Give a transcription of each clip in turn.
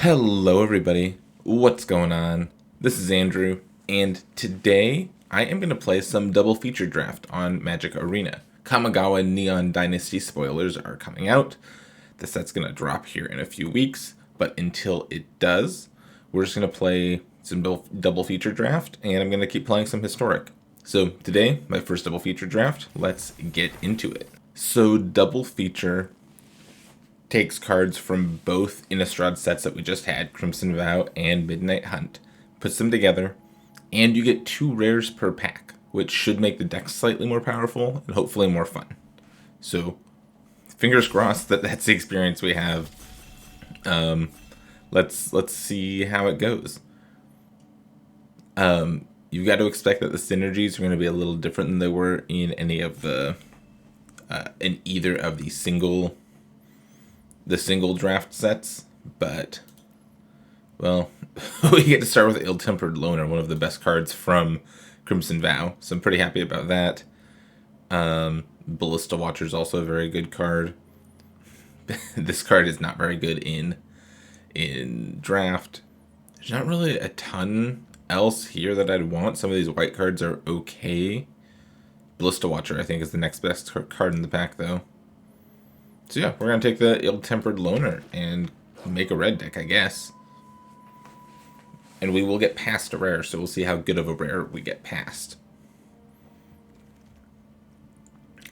Hello, everybody. What's going on? This is Andrew, and today I am going to play some double feature draft on Magic Arena. Kamigawa Neon Dynasty spoilers are coming out. The set's going to drop here in a few weeks, but until it does, we're just going to play some double feature draft, and I'm going to keep playing some historic. So today, my first double feature draft, let's get into it. So double feature takes cards from both Innistrad sets that we just had, Crimson Vow and Midnight Hunt, puts them together, and you get 2 rares per pack, which should make the deck slightly more powerful and hopefully more fun. So, fingers crossed that that's the experience we have. Let's see how it goes. You've got to expect that the synergies are going to be a little different than they were in any of the in either of the single draft sets, but, well, we get to start with Ill-Tempered Loner, one of the best cards from Crimson Vow, so I'm pretty happy about that. Ballista Watcher is also a very good card. This card is not very good in draft. There's not really a ton else here that I'd want. Some of these white cards are okay. Ballista Watcher, I think, is the next best card in the pack, though. So yeah, we're going to take the Ill-Tempered Loner and make a red deck, I guess. And we will get past a rare, so we'll see how good of a rare we get past.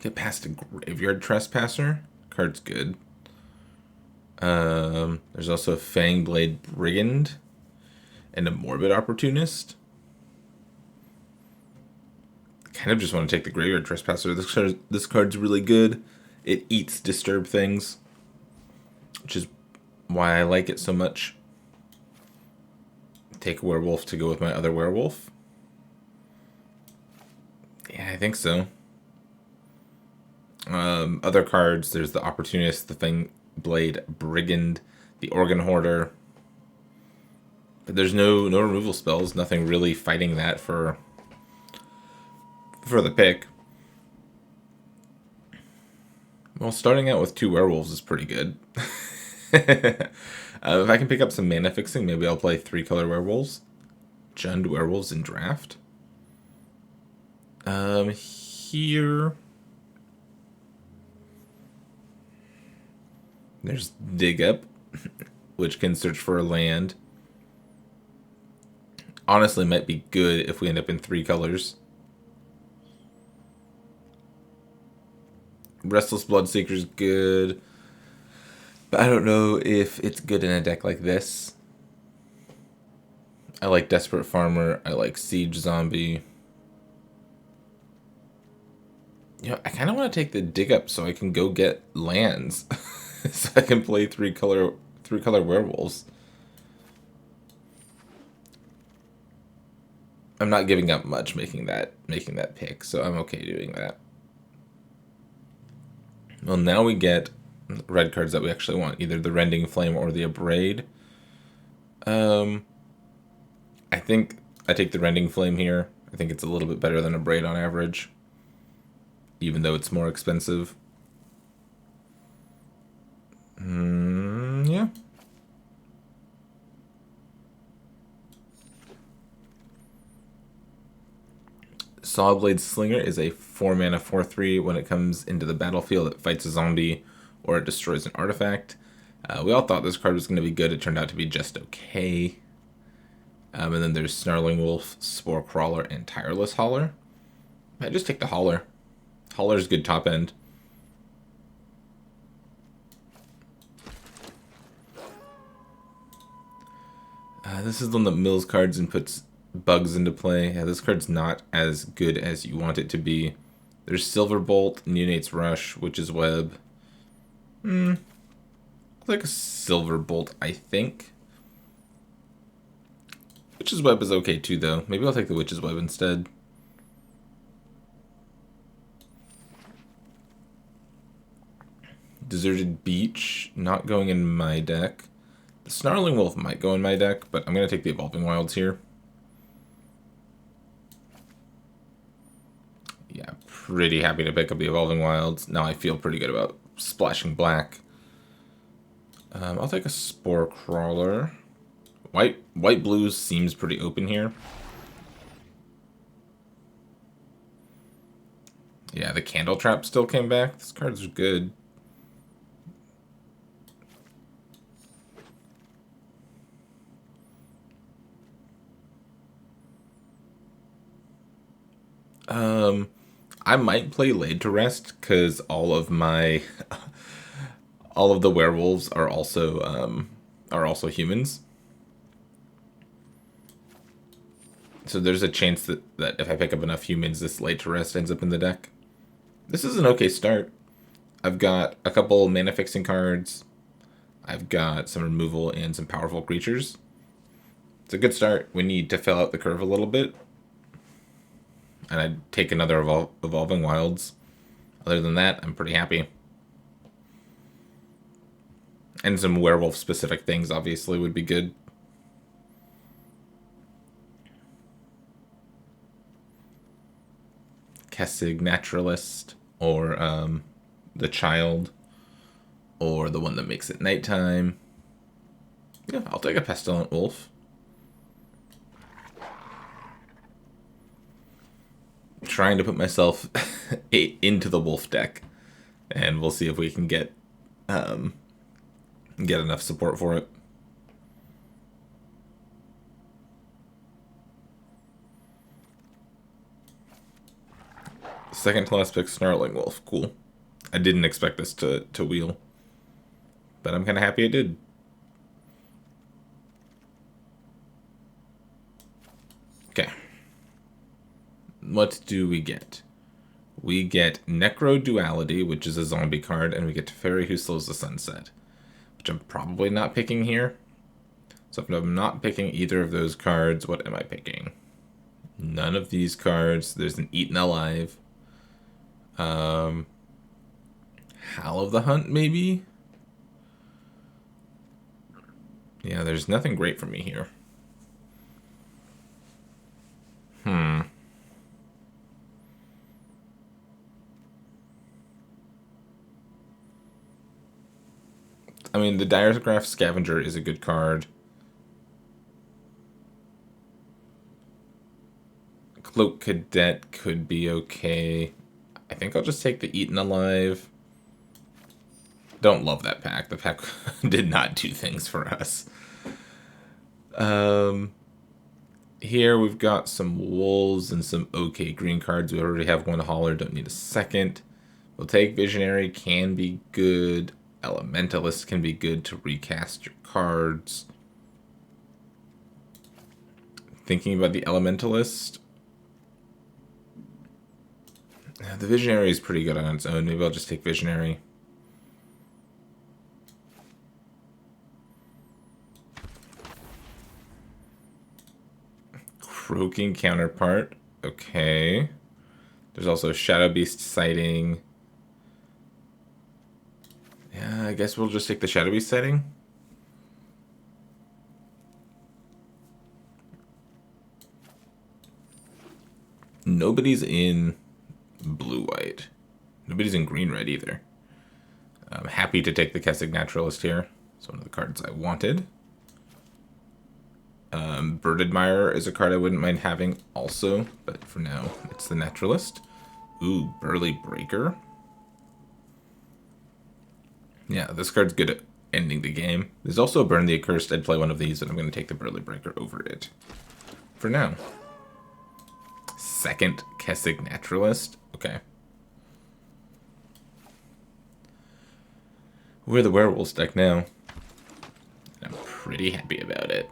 Get past a Graveyard Trespasser. Card's good. There's also a Fangblade Brigand and a Morbid Opportunist. Kind of just want to take the Graveyard Trespasser. This card's really good. It eats disturb things, which is why I like it so much. Take a werewolf to go with my other werewolf. Yeah, I think so. Other cards, there's the Opportunist, the Fangblade Brigand, the Organ Hoarder. But there's no removal spells, nothing really fighting that for the pick. Well, starting out with 2 werewolves is pretty good. If I can pick up some mana fixing, maybe I'll play 3-color werewolves. Jund werewolves in draft. Here... There's Dig Up, which can search for a land. Honestly, might be good if we end up in 3 colors. Restless Bloodseeker's good, but I don't know if it's good in a deck like this. I like Desperate Farmer, I like Siege Zombie. You know, I kind of want to take the Dig Up so I can go get lands. So I can play 3-color werewolves. I'm not giving up much making that pick, so I'm okay doing that. Well, now we get red cards that we actually want, either the Rending Flame or the Abrade. I think I take the Rending Flame here. I think it's a little bit better than Abrade on average, even though it's more expensive. Yeah. Sawblade Slinger is a 4-mana 4/3. When it comes into the battlefield, it fights a zombie or it destroys an artifact. We all thought this card was going to be good. It turned out to be just okay. And then there's Snarling Wolf, Spore Crawler, and Tireless Hauler. I just take the Hauler. Hauler's good top end. This is one that mills cards and puts bugs into play. Yeah, this card's not as good as you want it to be. There's Silverbolt, Neonate's Rush, Witch's Web. Like a Silverbolt, I think. Witch's Web is okay too, though. Maybe I'll take the Witch's Web instead. Deserted Beach, not going in my deck. The Snarling Wolf might go in my deck, but I'm going to take the Evolving Wilds here. Yeah, pretty happy to pick up the Evolving Wilds. Now I feel pretty good about splashing black. I'll take a Spore Crawler. White blues seems pretty open here. Yeah, the Candle Trap still came back. This card's good. I might play Laid to Rest because all of the werewolves are also humans. So there's a chance that if I pick up enough humans, this Laid to Rest ends up in the deck. This is an okay start. I've got a couple mana fixing cards. I've got some removal and some powerful creatures. It's a good start. We need to fill out the curve a little bit. And I'd take another Evolving Wilds. Other than that, I'm pretty happy. And some werewolf-specific things, obviously, would be good. Kessig Naturalist, or the Child, or the one that makes it nighttime. Yeah, I'll take a Pestilent Wolf. Trying to put myself into the wolf deck, and we'll see if we can get enough support for it. Second to last pick, Snarling Wolf. Cool. I didn't expect this to wheel, but I'm kind of happy it did. Okay. What do we get? We get Necro Duality, which is a zombie card, and we get Fairy Who Slows the Sunset, which I'm probably not picking here. So if I'm not picking either of those cards, what am I picking? None of these cards. There's an Eaten Alive. Howl of the Hunt, maybe? Yeah, there's nothing great for me here. I mean, the Diregraph Scavenger is a good card. Cloak Cadet could be okay. I think I'll just take the Eaten Alive. Don't love that pack. The pack did not do things for us. Here we've got some wolves and some okay green cards. We already have one hauler, don't need a second. We'll take Visionary, can be good. Elementalist can be good to recast your cards. Thinking about the Elementalist. The Visionary is pretty good on its own. Maybe I'll just take Visionary. Croaking Counterpart. Okay. There's also Shadow Beast Sighting. Yeah, I guess we'll just take the Shadow Beast Sighting. Nobody's in blue-white. Nobody's in green-red either. I'm happy to take the Kessig Naturalist here. It's one of the cards I wanted. Bird Admirer is a card I wouldn't mind having also, but for now, it's the Naturalist. Ooh, Burly Breaker. Yeah, this card's good at ending the game. There's also Burn the Accursed. I'd play one of these, and I'm going to take the Burly Breaker over it. For now. Second Kessig Naturalist. Okay. We're the Werewolves deck now. I'm pretty happy about it.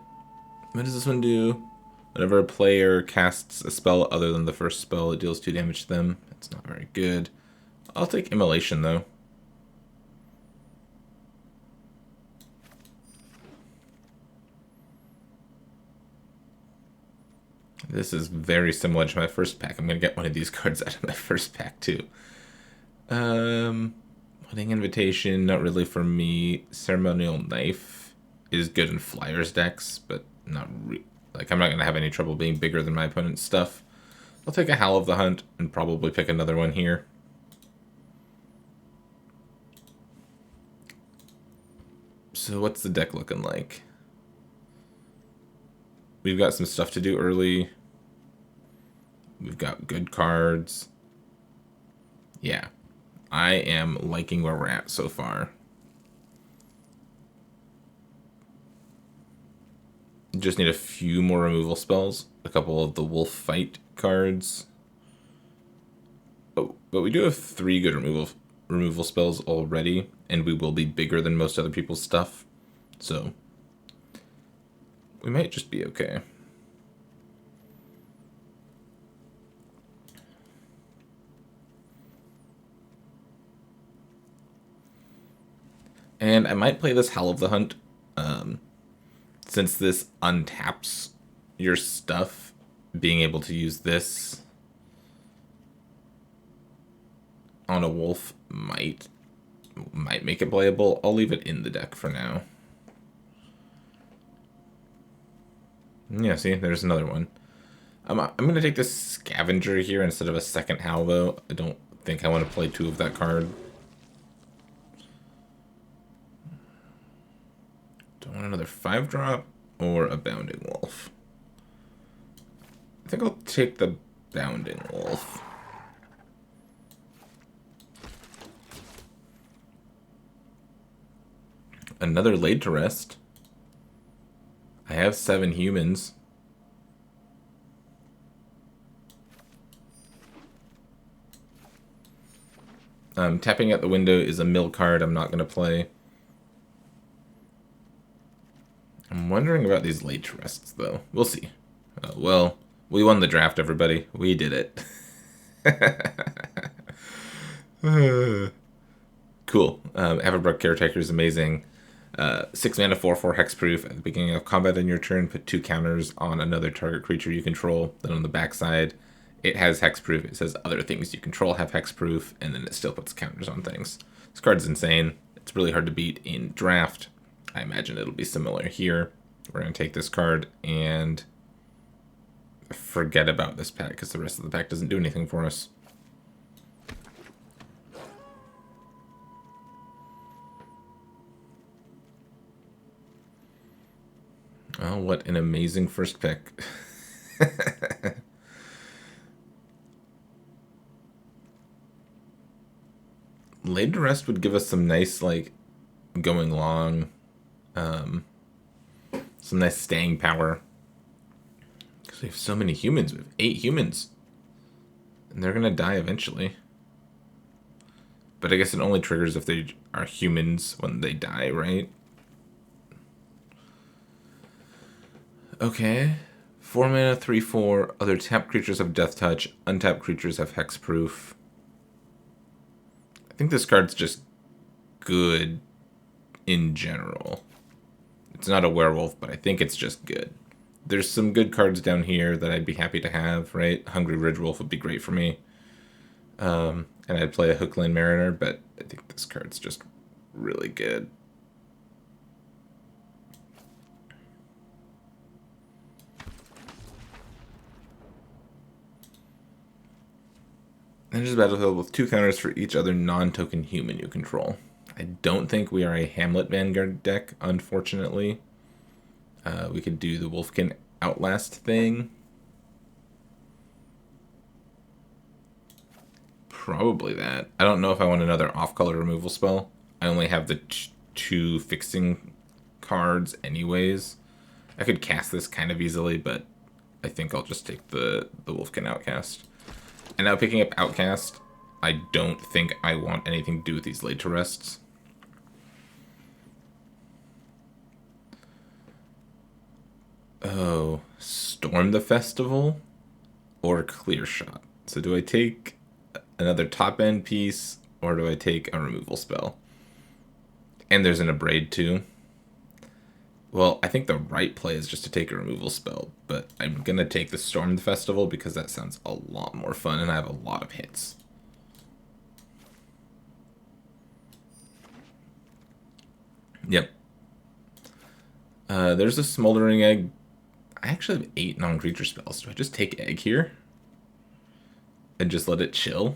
What does this one do? Whenever a player casts a spell other than the first spell, it deals 2 damage to them. That's not very good. I'll take Immolation, though. This is very similar to my first pack. I'm going to get one of these cards out of my first pack, too. Wedding Invitation, not really for me. Ceremonial Knife is good in Flyers decks, but not like I'm not going to have any trouble being bigger than my opponent's stuff. I'll take a Howl of the Hunt and probably pick another one here. So what's the deck looking like? we've got some stuff to do early. We've got good cards. Yeah, I am liking where we're at so far. Just need a few more removal spells. A couple of the wolf fight cards. Oh, but we do have 3 good removal spells already, and we will be bigger than most other people's stuff. So we might just be okay. And I might play this Howl of the Hunt, since this untaps your stuff. Being able to use this on a wolf might make it playable. I'll leave it in the deck for now. Yeah, see, there's another one. I'm going to take this Scavenger here instead of a second Howl, though. I don't think I want to play 2 of that card. Don't want another 5-drop or a Bounding Wolf. I think I'll take the Bounding Wolf. Another Laid to Rest. I have 7 humans. Tapping at the window is a mill card I'm not going to play. I'm wondering about these Laid to Rests, though. We'll see. Well, we won the draft, everybody. We did it. Cool. Everbrook Caretaker is amazing. 6 mana, 4/4 hexproof. At the beginning of combat on your turn, put 2 counters on another target creature you control. Then on the backside, it has hexproof. It says other things you control have hexproof, and then it still puts counters on things. This card's insane. It's really hard to beat in draft. I imagine it'll be similar here. We're going to take this card and forget about this pack because the rest of the pack doesn't do anything for us. Oh, what an amazing first pick. Laid to Rest would give us some nice, like, going long, some nice staying power. Because we have so many humans. We have 8 humans. And they're going to die eventually. But I guess it only triggers if they are humans when they die, right? Okay. 4 mana, 3/4. Other tapped creatures have Death Touch. Untapped creatures have Hexproof. I think this card's just good in general. It's not a werewolf, but I think it's just good. There's some good cards down here that I'd be happy to have, right? Hungry Ridgewolf would be great for me. And I'd play a Hookland Mariner, but I think this card's just really good. Enters the battlefield with 2 counters for each other non-token human you control. I don't think we are a Hamlet Vanguard deck, unfortunately. We could do the Wolfkin Outlast thing. Probably that. I don't know if I want another off-color removal spell. I only have the 2 fixing cards anyways. I could cast this kind of easily, but I think I'll just take the Wolfkin Outcast. And now picking up Outcast, I don't think I want anything to do with these Laid to Rests. Oh, Storm the Festival or Clear Shot. So do I take another top end piece or do I take a removal spell? And there's an Abrade too. Well, I think the right play is just to take a removal spell, but I'm going to take the Storm the Festival because that sounds a lot more fun and I have a lot of hits. Yep. There's a Smoldering Egg. I actually have 8 non-creature spells. Do I just take Egg here? And just let it chill?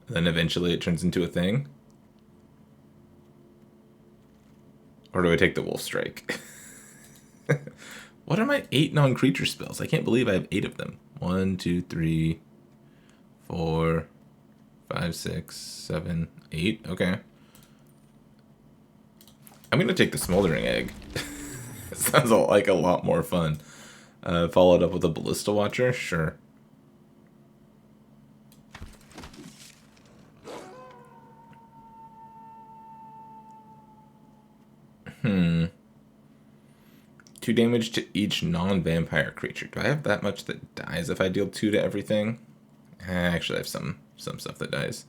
And then eventually it turns into a thing? Or do I take the Wolf Strike? What are my 8 non-creature spells? I can't believe I have 8 of them. 1, 2, 3, 4, 5, 6, 7, 8. Okay. I'm going to take the Smoldering Egg. It sounds like a lot more fun. Followed up with a Ballista Watcher? Sure. Hmm. 2 damage to each non-vampire creature. Do I have that much that dies if I deal 2 to everything? Actually, I have some stuff that dies.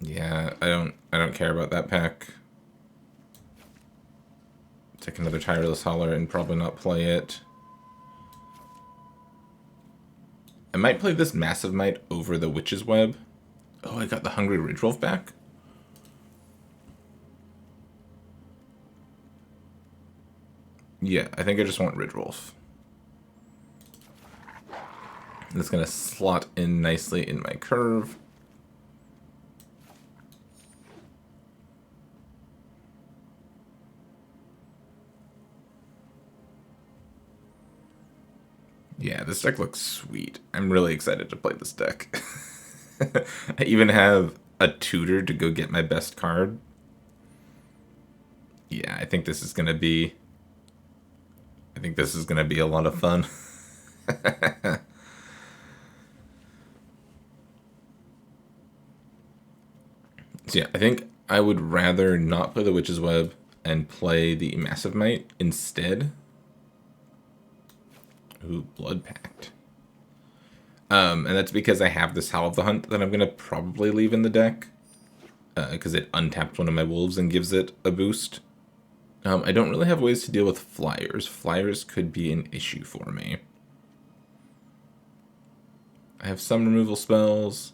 Yeah, I don't care about that pack. Take another Tireless Hauler and probably not play it. I might play this Massive Might over the Witch's Web. Oh, I got the Hungry Ridgewolf back? Yeah, I think I just want Ridgewolf. That's going to slot in nicely in my curve. Yeah, this deck looks sweet. I'm really excited to play this deck. I even have a tutor to go get my best card. Yeah, I think this is going to be... I think this is going to be a lot of fun. So yeah, I think I would rather not play the Witch's Web and play the Massive Might instead. Ooh, Blood Pact. And that's because I have this Howl of the Hunt that I'm going to probably leave in the deck. Because it untapped one of my wolves and gives it a boost. I don't really have ways to deal with flyers. Flyers could be an issue for me. I have some removal spells.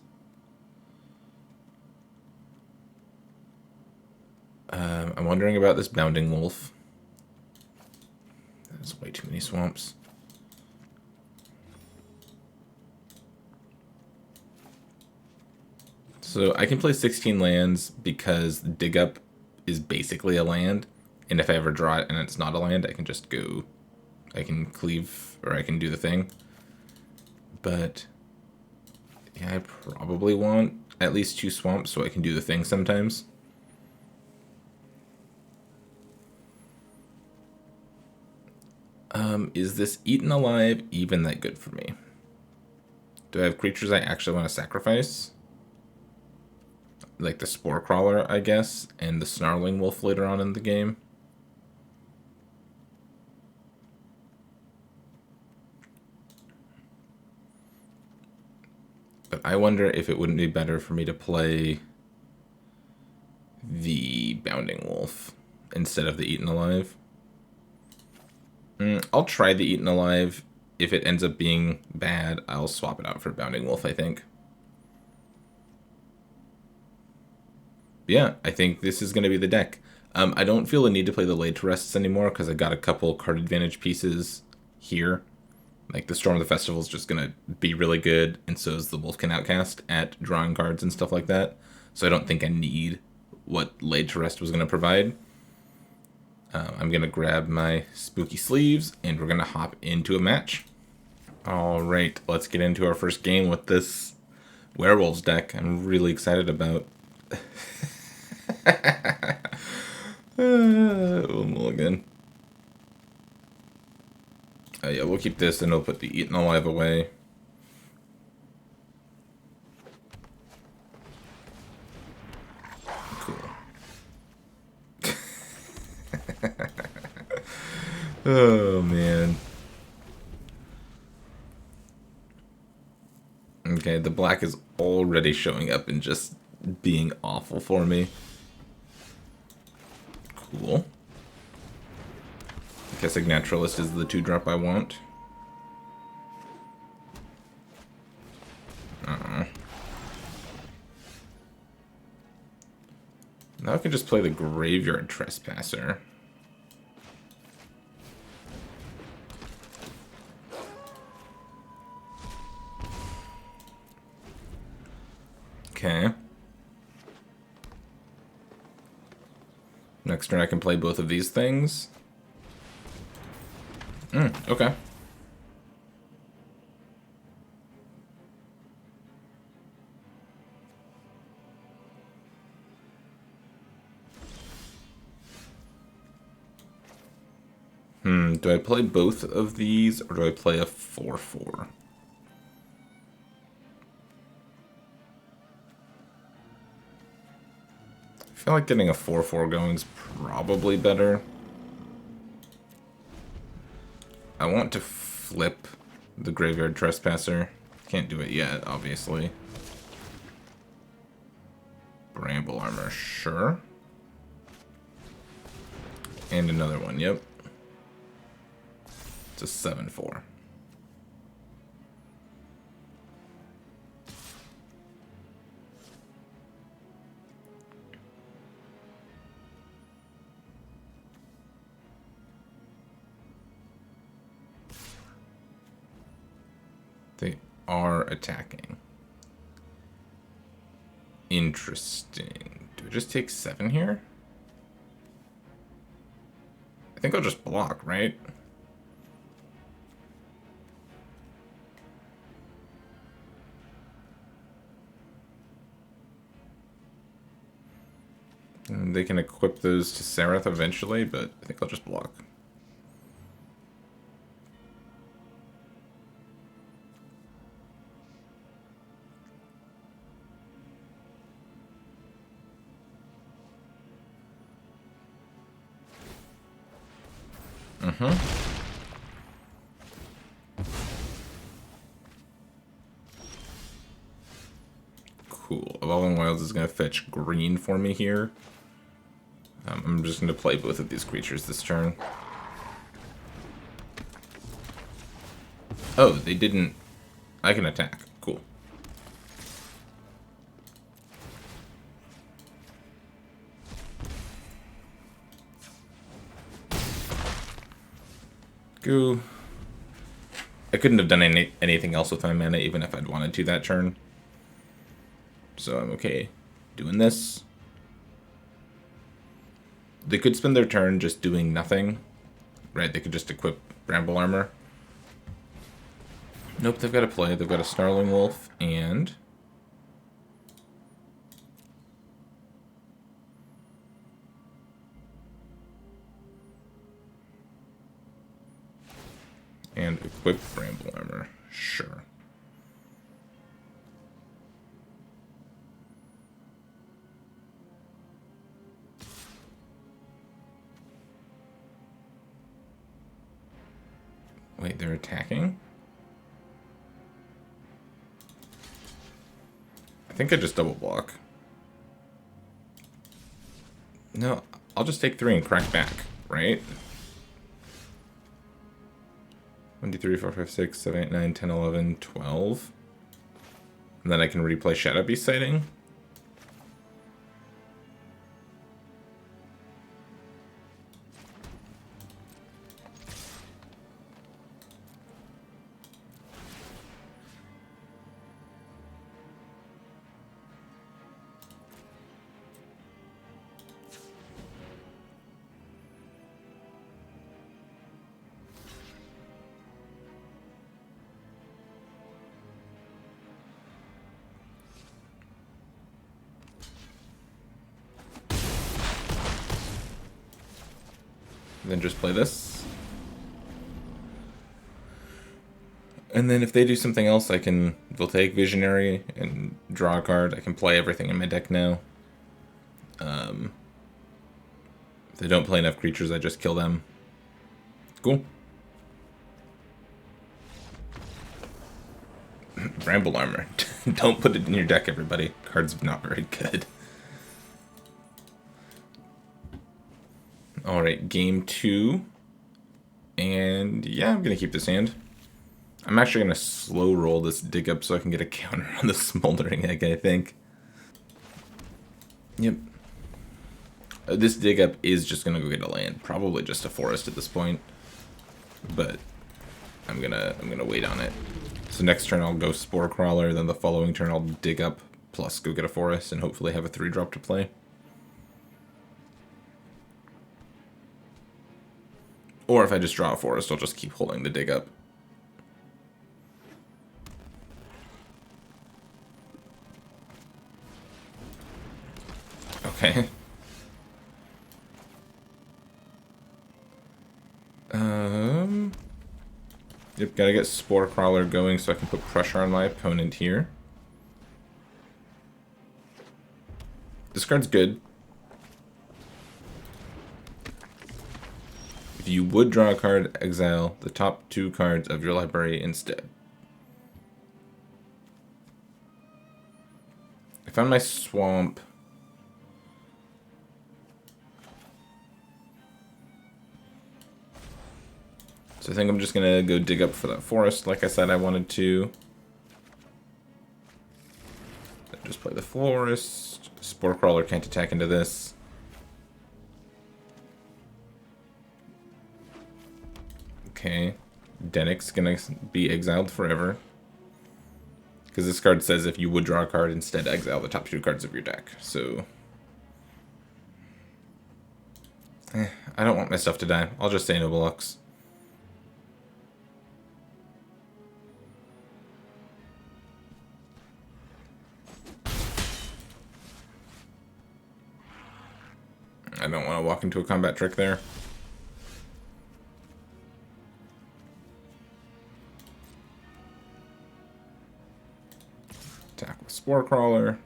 I'm wondering about this Bounding Wolf. There's way too many swamps. So I can play 16 lands because Dig Up is basically a land. And if I ever draw it and it's not a land, I can just go... I can cleave, or I can do the thing. But... yeah, I probably want at least 2 swamps so I can do the thing sometimes. Is this Eaten Alive even that good for me? Do I have creatures I actually want to sacrifice? Like the Spore Crawler, I guess, and the Snarling Wolf later on in the game. But I wonder if it wouldn't be better for me to play the Bounding Wolf instead of the Eaten Alive. I'll try the Eaten Alive. If it ends up being bad, I'll swap it out for Bounding Wolf, I think. But yeah, I think this is going to be the deck. I don't feel the need to play the Laid to Rests anymore because I got a couple card advantage pieces here. Like the Storm of the Festival is just going to be really good, and so is the Wolfkin Outcast at drawing cards and stuff like that. So I don't think I need what Laid to Rest was going to provide. I'm going to grab my spooky sleeves, and we're going to hop into a match. Alright, let's get into our first game with this Werewolves deck I'm really excited about. Mulligan. Yeah, we'll keep this, and we'll put the Eaten Alive away. Cool. Oh, man. Okay, the black is already showing up and just being awful for me. Cool. I guess Naturalist is the 2-drop I want. Now I can just play the Graveyard Trespasser. Okay. Next turn I can play both of these things. Okay. Do I play both of these, or do I play a 4/4? I feel like getting a 4/4 going is probably better. I want to flip the Graveyard Trespasser. Can't do it yet, obviously. Bramble Armor, sure. And another one, yep. It's a 7/4. They are attacking. Interesting. Do I just take 7 here? I think I'll just block, right? And they can equip those to Seraph eventually, but I think I'll just block. Cool. Evolving Wilds is going to fetch green for me here. I'm just going to play both of these creatures this turn. Oh, they didn't... I can attack. Cool. Go. I couldn't have done anything else with my mana, even if I'd wanted to that turn. So I'm okay doing this. They could spend their turn just doing nothing. Right, they could just equip Bramble Armor. Nope, they've got to play. They've got a Snarling Wolf and... and equip Bramble Armor. Sure. Wait, they're attacking? I think I just double block. No, I'll just take 3 and crack back, right? 1, 2, 3, 4, 5, 6, 7, 8, 9, 10, 11, 12. And then I can replay Shadow Beast Sighting. Then just play this. And then if they do something else, they'll take Visionary and draw a card. I can play everything in my deck now. If they don't play enough creatures, I just kill them. Cool. Bramble Armor. Don't put it in your deck, everybody. Card's not very good. Alright, game 2. And yeah, I'm going to keep this hand. I'm actually going to slow roll this dig up so I can get a counter on the Smoldering Egg, I think. Yep. This dig up is just going to go get a land. Probably just a forest at this point. But I'm gonna wait on it. So next turn I'll go Spore Crawler, then the following turn I'll dig up, plus go get a forest, and hopefully have a 3-drop to play. Or if I just draw a forest, I'll just keep holding the dig up. Okay. Yep, gotta get Spore Crawler going so I can put pressure on my opponent here. This card's good. If you would draw a card, exile the top 2 cards of your library instead. I found my swamp. So I think I'm just going to go dig up for that forest like I said I wanted to. Just play the forest. Spore Crawler can't attack into this. Okay. Dennick's going to be exiled forever. Because this card says if you would draw a card, instead exile the top 2 cards of your deck. So I don't want my stuff to die. I'll just say Noble Lux. I don't want to walk into a combat trick there. Attack with Spore Crawler.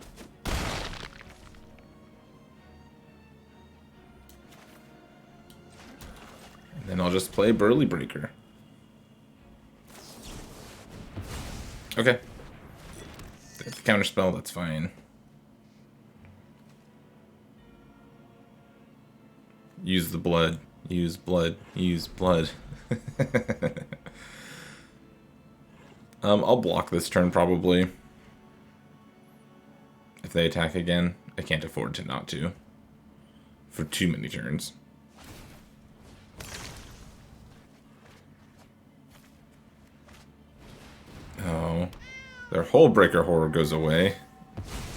And then I'll just play Burly Breaker. Okay. The counterspell, that's fine. Use the blood. Use blood. Use blood. I'll block this turn probably. If they attack again, I can't afford to not to. For too many turns. Oh. Their whole Breaker Horror goes away.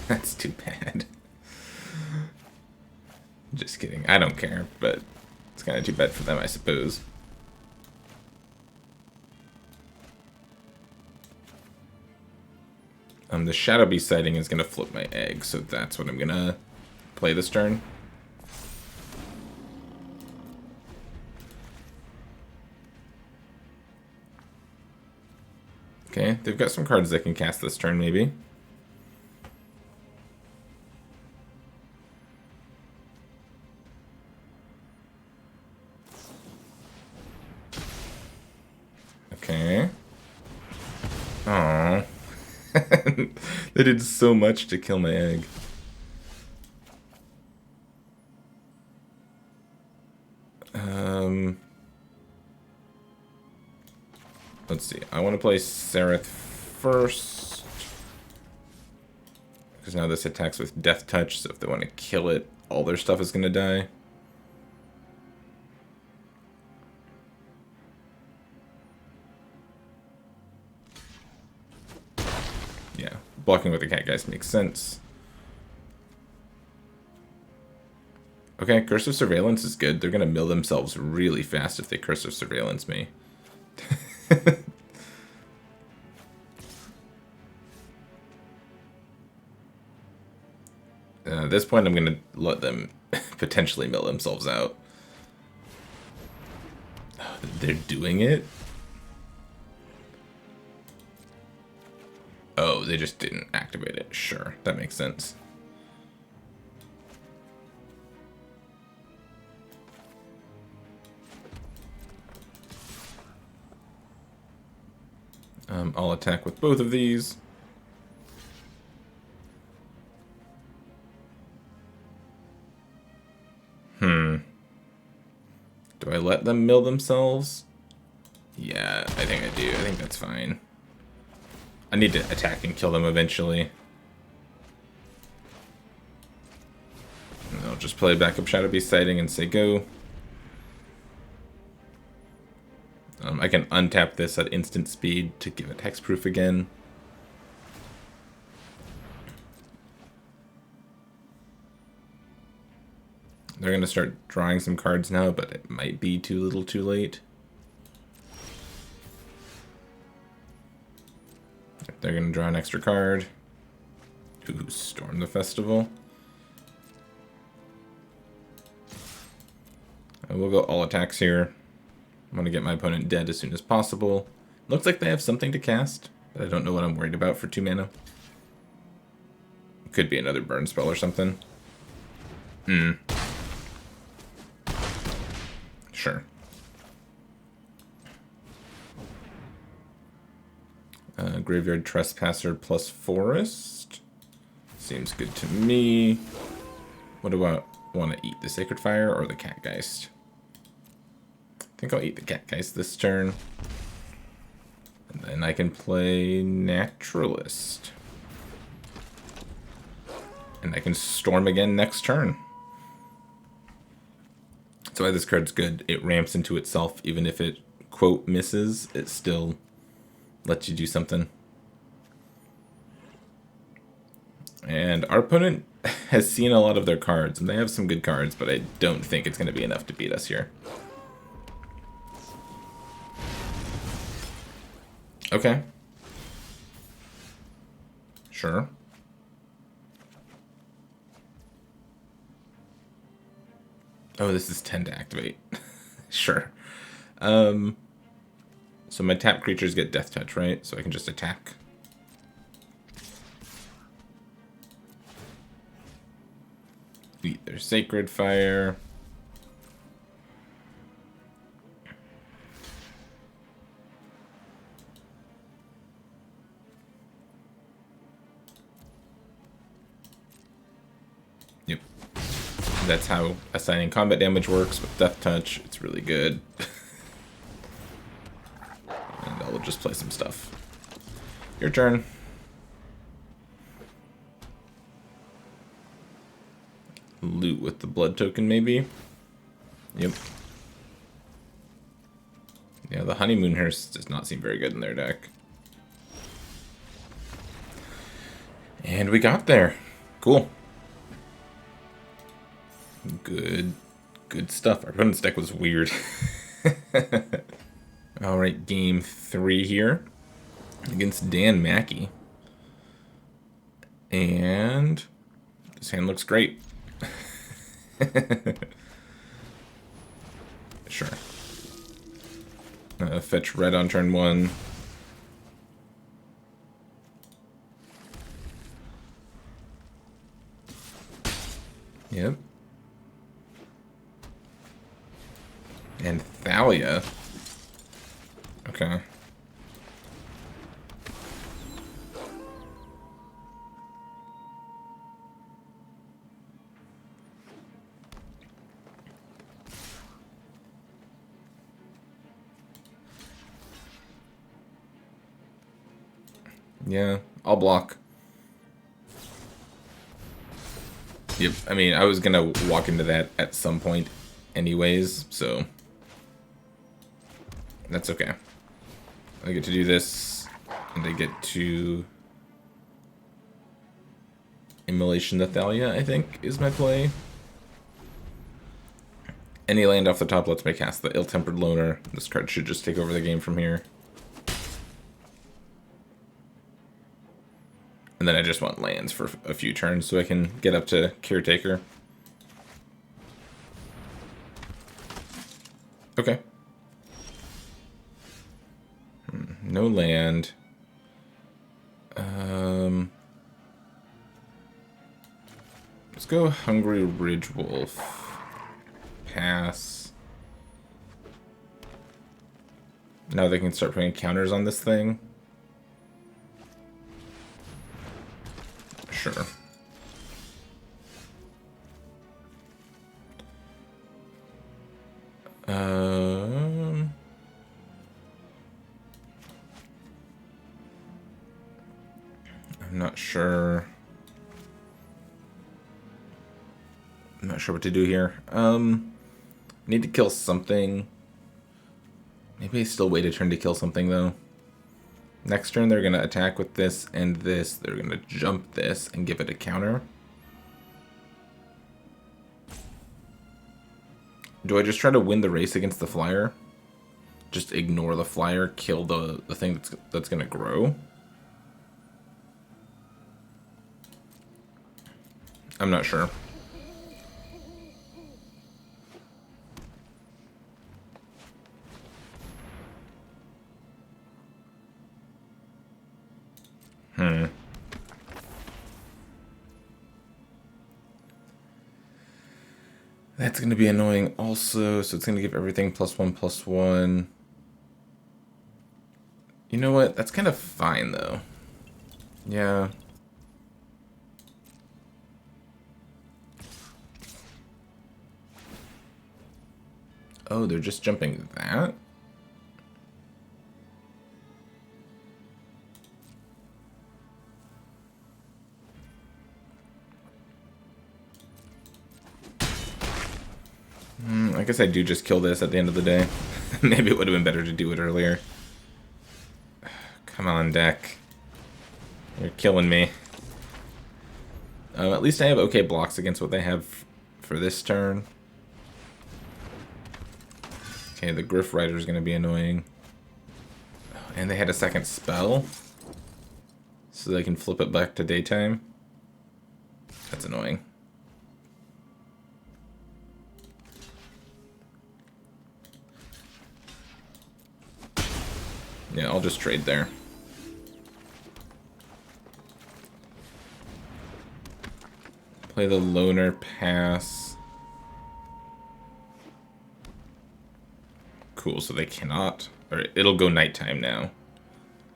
That's too bad. Just kidding. I don't care, but it's kind of too bad for them, I suppose. The Shadow Beast sighting is going to flip my egg, so that's what I'm going to play this turn. Okay, they've got some cards they can cast this turn, maybe. Okay. Aww. They did so much to kill my egg. Let's see. I want to play Sereth first. Because now this attacks with Death Touch, so if they want to kill it, all their stuff is going to die. Yeah, blocking with the Catgeist makes sense. Okay, Curse of Surveillance is good. They're going to mill themselves really fast if they Curse of Surveillance me. At this point, I'm going to let them potentially mill themselves out. Oh, they're doing it? Oh, they just didn't activate it. Sure, that makes sense. I'll attack with both of these. Do I let them mill themselves? Yeah, I think I do. I think that's fine. I need to attack and kill them eventually. And I'll just play backup Shadow Beast sighting and say go. I can untap this at instant speed to give it hexproof again. They're going to start drawing some cards now, but it might be too little too late. They're going to draw an extra card. Ooh, Storm the Festival. We'll go all attacks here. I'm going to get my opponent dead as soon as possible. Looks like they have something to cast, but I don't know what I'm worried about for 2 mana. Could be another burn spell or something. Sure. Graveyard Trespasser plus Forest. Seems good to me. What do I want to eat? The Sacred Fire or the Catgeist? I think I'll eat the Catgeist this turn. And then I can play Naturalist. And I can Storm again next turn. That's why this card's good. It ramps into itself. Even if it, quote, misses, it still lets you do something. And our opponent has seen a lot of their cards, and they have some good cards, but I don't think it's going to be enough to beat us here. Okay. Sure. Oh, this is 10 to activate. Sure. So my tap creatures get Death Touch, right? So I can just attack. Beat their Sacred Fire. Yep. That's how assigning combat damage works with Death Touch. It's really good. And I'll just play some stuff. Your turn. Loot with the blood token, maybe? Yep. Yeah, the Honeymoon Hearse does not seem very good in their deck. And we got there. Cool. Good stuff. Our opponent's deck was weird. Alright, game 3 here. Against Dan Mackey. And this hand looks great. Sure. Fetch red on turn 1. Yep. And Thalia. Okay. Yeah, I'll block. Yep, I mean, I was gonna walk into that at some point anyways, so that's okay. I get to do this, and I get to Immolation the Thalia, I think, is my play. Any land off the top lets me cast the Ill-Tempered Loner. This card should just take over the game from here. And then I just want lands for a few turns so I can get up to Caretaker. Okay. No land. Let's go Hungry Ridge Wolf. Pass. Now they can start putting counters on this thing. Sure. I'm not sure. I'm not sure what to do here. Need to kill something. Maybe I still wait a turn to kill something though. Next turn they're gonna attack with this and this. They're gonna jump this and give it a counter. Do I just try to win the race against the flyer? Just ignore the flyer, kill the thing that's gonna grow? I'm not sure. That's going to be annoying also, so it's going to give everything +1/+1. You know what? That's kind of fine, though. Yeah. Oh, they're just jumping that? I guess I do just kill this at the end of the day. Maybe it would have been better to do it earlier. Come on, deck. You're killing me. At least I have okay blocks against what they have for this turn. Okay, the Griff Rider is going to be annoying. And they had a second spell. So they can flip it back to daytime. That's annoying. Yeah, I'll just trade there. Play the Loner, pass. Cool, so they cannot. Or it'll go nighttime now.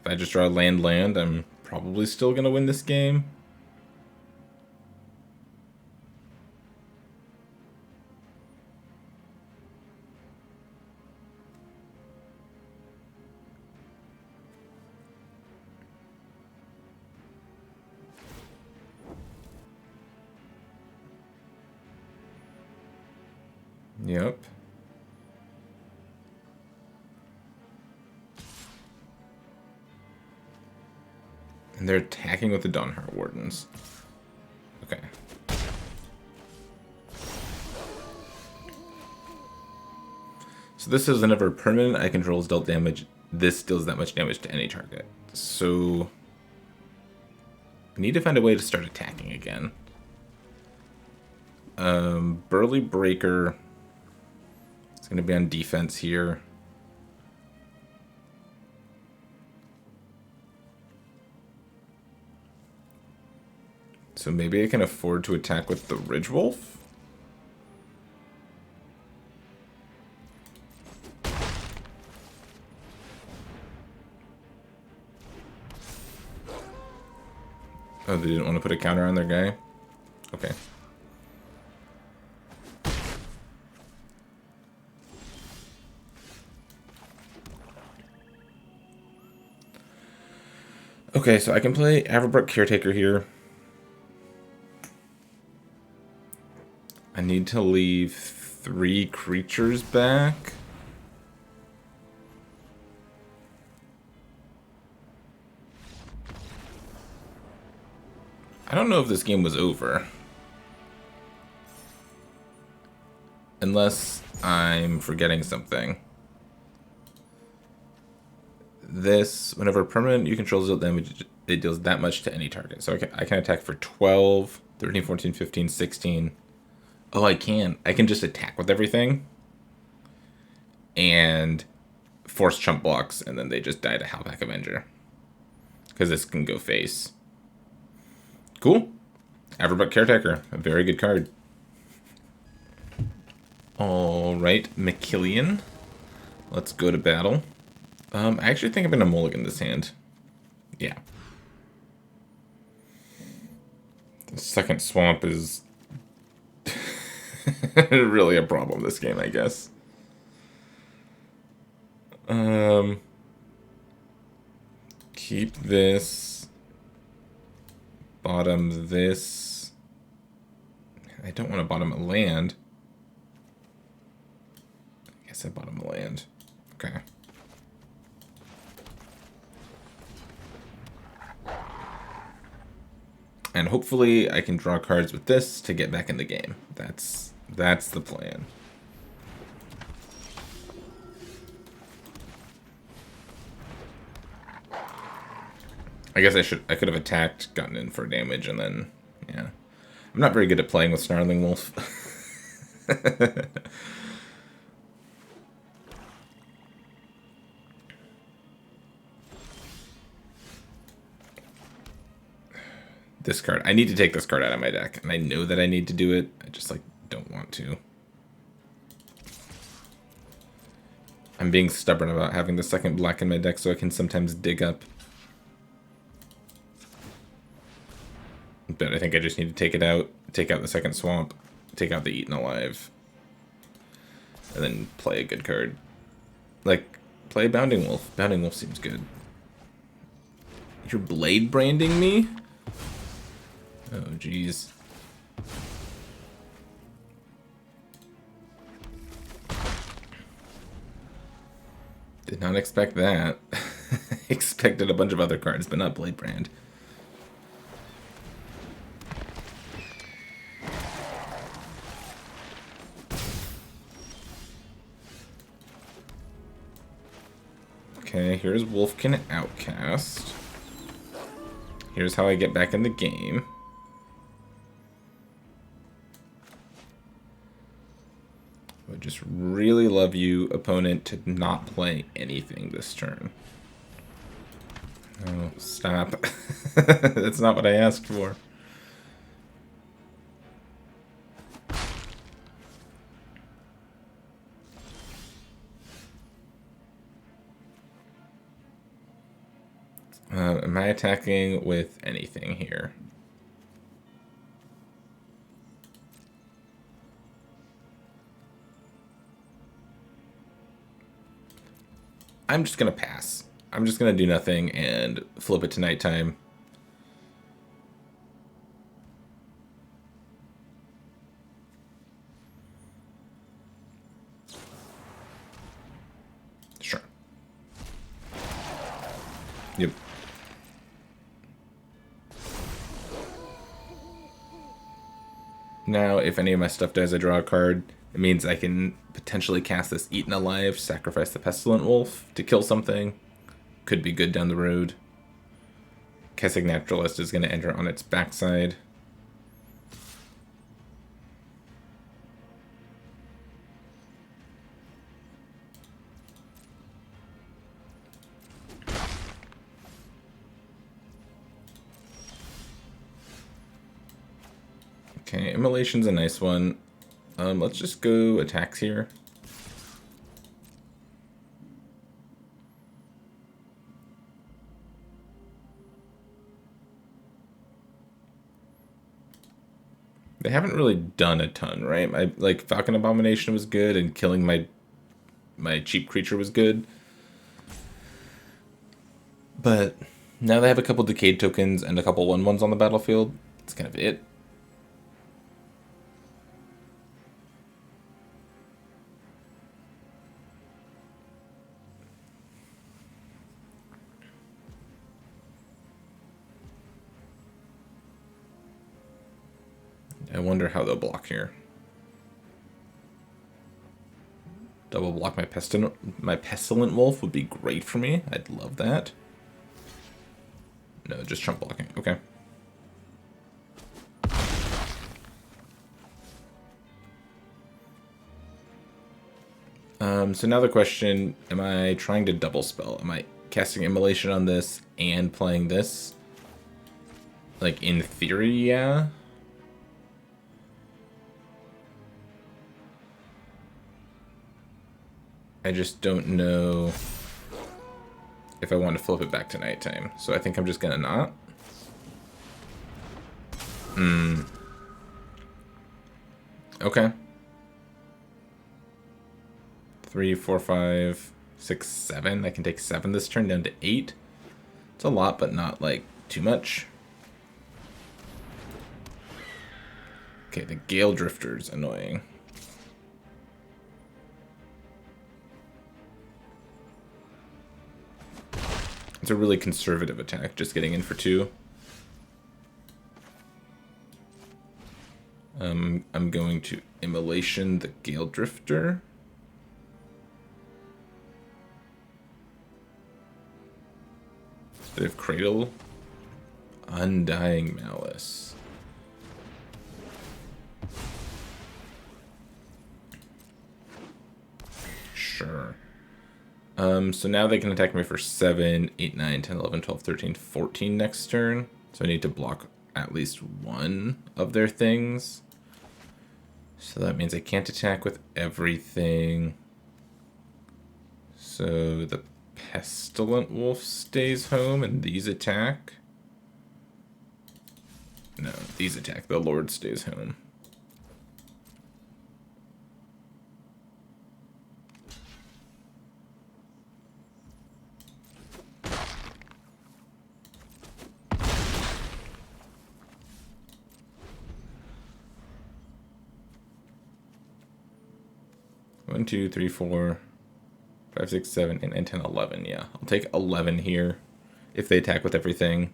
If I just draw land, I'm probably still going to win this game. Yep. And they're attacking with the Dawnheart Wardens. Okay. So this is whenever permanent I control is dealt damage, this deals that much damage to any target. So I need to find a way to start attacking again. Burly Breaker. It's going to be on defense here. So maybe I can afford to attack with the Ridge Wolf? Oh, they didn't want to put a counter on their guy? Okay. Okay, so I can play Averbrook Caretaker here. I need to leave 3 creatures back. I don't know if this game was over. Unless I'm forgetting something. This, whenever permanent you control deal damage, it deals that much to any target. So I can attack for 12, 13, 14, 15, 16. Oh, I can. I can just attack with everything. And force chump blocks, and then they just die to Howlback Avenger. Because this can go face. Cool. Averbrook Caretaker. A very good card. Alright, McKillian. Let's go to battle. I actually think I'm going to mulligan this hand. Yeah. The second swamp is really a problem this game, I guess. Keep this. Bottom this. I don't want to bottom a land. I guess I bottom a land. Okay. And hopefully I can draw cards with this to get back in the game. That's the plan. I guess I could have attacked, gotten in for damage, and then, yeah. I'm not very good at playing with Snarling Wolf. This card. I need to take this card out of my deck, and I know that I need to do it. I just, like, don't want to. I'm being stubborn about having the second black in my deck so I can sometimes dig up. But I think I just need to take it out, take out the second swamp, take out the Eaten Alive, and then play a good card. Like, play Bounding Wolf. Bounding Wolf seems good. You're blade branding me? Oh, jeez. Did not expect that. Expected a bunch of other cards, but not Blade Brand. Okay, here's Wolfkin Outcast. Here's how I get back in the game. I would just really love you, opponent, to not play anything this turn. Oh, stop. That's not what I asked for. Am I attacking with anything here? I'm just going to pass. I'm just going to do nothing and flip it to nighttime. Sure. Yep. Now, if any of my stuff dies, I draw a card. It means I can potentially cast this Eaten Alive, sacrifice the Pestilent Wolf to kill something. Could be good down the road. Kessig Naturalist is going to enter on its backside. Okay, Immolation's a nice one. Let's just go attacks here. They haven't really done a ton, right? Like Falcon Abomination was good, and killing my cheap creature was good. But now they have a couple Decayed tokens and a couple 1/1s on the battlefield. That's kind of it. I wonder how they'll block here. Double block my Pestilent Wolf would be great for me. I'd love that. No, just trump blocking. Okay. So now the question, am I trying to double spell? Am I casting Immolation on this and playing this? Like, in theory, yeah. I just don't know if I want to flip it back to nighttime. So I think I'm just gonna not. Okay. 3, 4, 5, 6, 7. I can take 7 this turn down to 8. It's a lot, but not like too much. Okay, the Gale Drifter's annoying. It's a really conservative attack, just getting in for 2. I'm going to Immolation the Gale Drifter. They have Cradle. Undying Malice. Sure. So now they can attack me for 7, 8, 9, 10, 11, 12, 13, 14 next turn. So I need to block at least one of their things. So that means I can't attack with everything. So the Pestilent Wolf stays home and these attack. No, these attack. The Lord stays home. One, 2, 3, 4, 5, 6, 7, 8, 9, 10, 11. Yeah, I'll take 11 here if they attack with everything.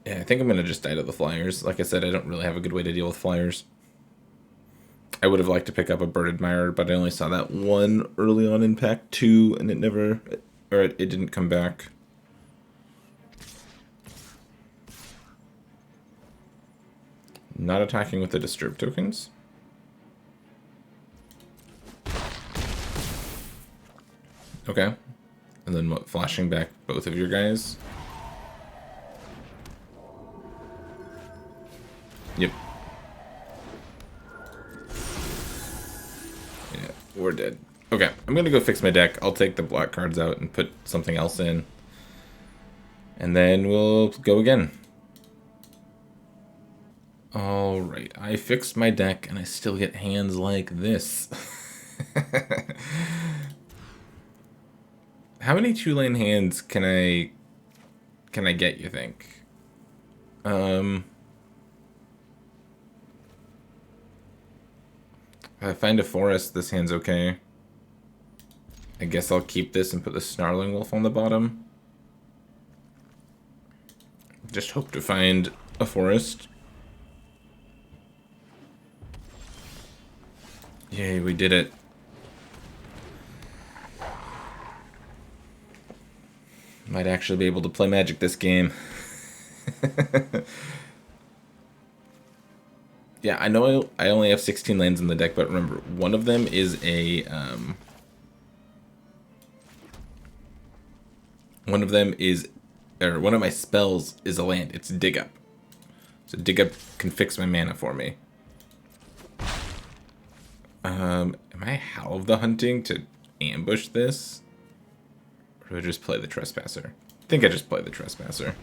Yeah, I think I'm going to just die to the flyers. Like I said, I don't really have a good way to deal with flyers. I would have liked to pick up a Bird Admirer, but I only saw that one early on in pack 2, and it didn't come back. Not attacking with the Disturb tokens. Okay. And then what, flashing back both of your guys? Yep. Yeah, we're dead. Okay, I'm gonna go fix my deck. I'll take the black cards out and put something else in. And then we'll go again. Alright, I fixed my deck and I still get hands like this. How many 2-lane hands can I get, you think? If I find a forest, this hand's okay. I guess I'll keep this and put the Snarling Wolf on the bottom. Just hope to find a forest. Yay, we did it. Might actually be able to play Magic this game. Yeah, I know I only have 16 lands in the deck, but remember, one of them is a, one of my spells is a land. It's Dig Up. So Dig Up can fix my mana for me. Am I Howl of the Hunting to ambush this? Or do I just play the Trespasser? I think I just play the Trespasser.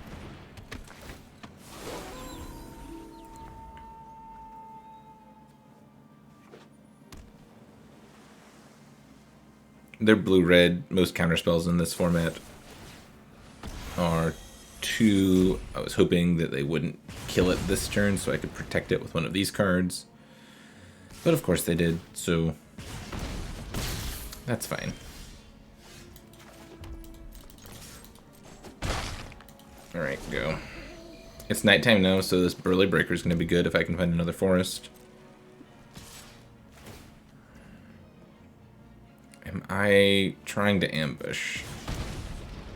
They're blue-red. Most counterspells in this format are 2. I was hoping that they wouldn't kill it this turn so I could protect it with one of these cards. But of course they did, so that's fine. Alright, go. It's nighttime now, so this Burly Breaker is going to be good if I can find another forest. Am I trying to ambush?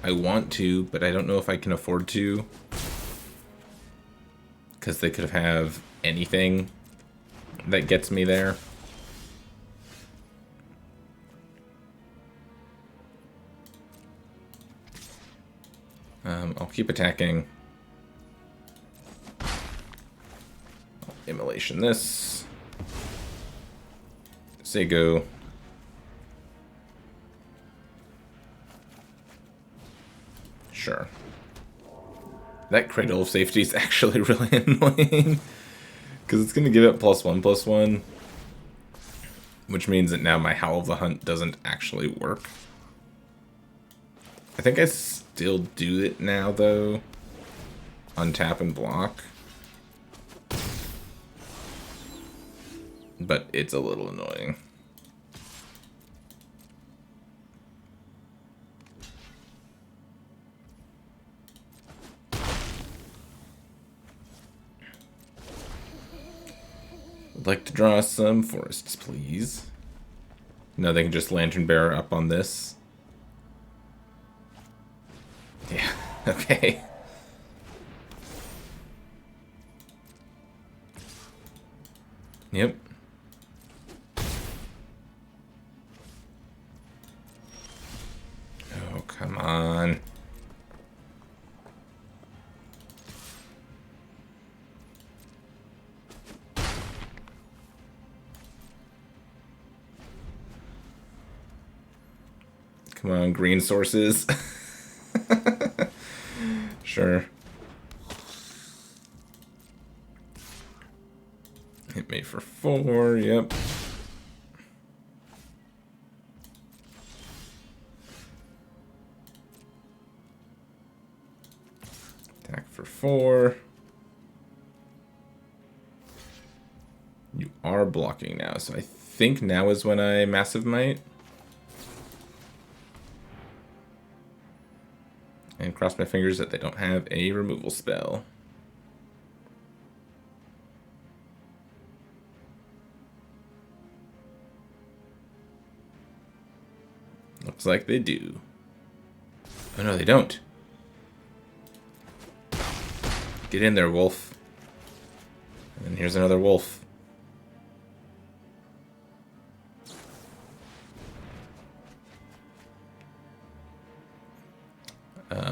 I want to, but I don't know if I can afford to. Because they could have anything that gets me there. I'll keep attacking. I'll immolation this. Say go. Sure. That Cradle of Safety is actually really annoying. Because it's going to give it +1/+1. Which means that now my Howl of the Hunt doesn't actually work. I think I still do it now, though. Untap and block. But it's a little annoying. I'd like to draw some forests, please. No, they can just Lantern Bearer up on this. Okay. Yep. Oh, come on. Come on, green sources. Sure. Hit me for 4, yep. Attack for 4. You are blocking now, so I think now is when I Massive Might. And cross my fingers that they don't have a removal spell. Looks like they do. Oh no, they don't. Get in there, wolf. And here's another wolf.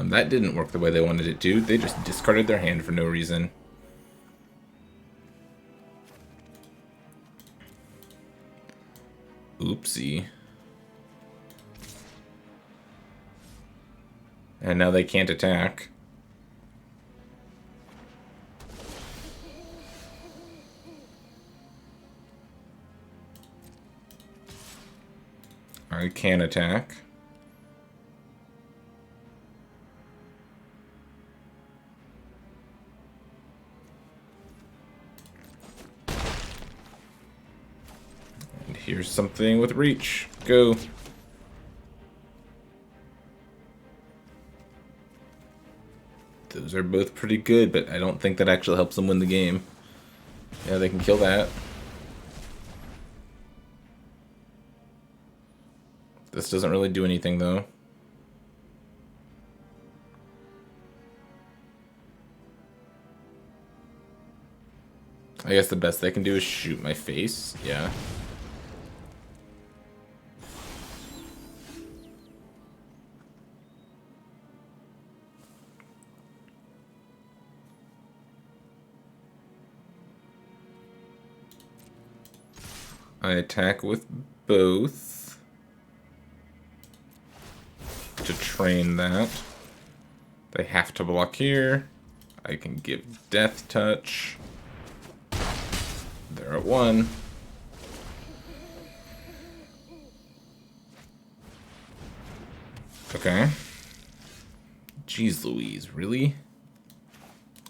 That didn't work the way they wanted it to. They just discarded their hand for no reason. Oopsie. And now they can't attack. I can attack. And here's something with reach. Go. Those are both pretty good, but I don't think that actually helps them win the game. Yeah, they can kill that. This doesn't really do anything, though. I guess the best they can do is shoot my face. Yeah. I attack with both to train that. They have to block here. I can give Death Touch. They're at 1. Okay. Jeez Louise, really?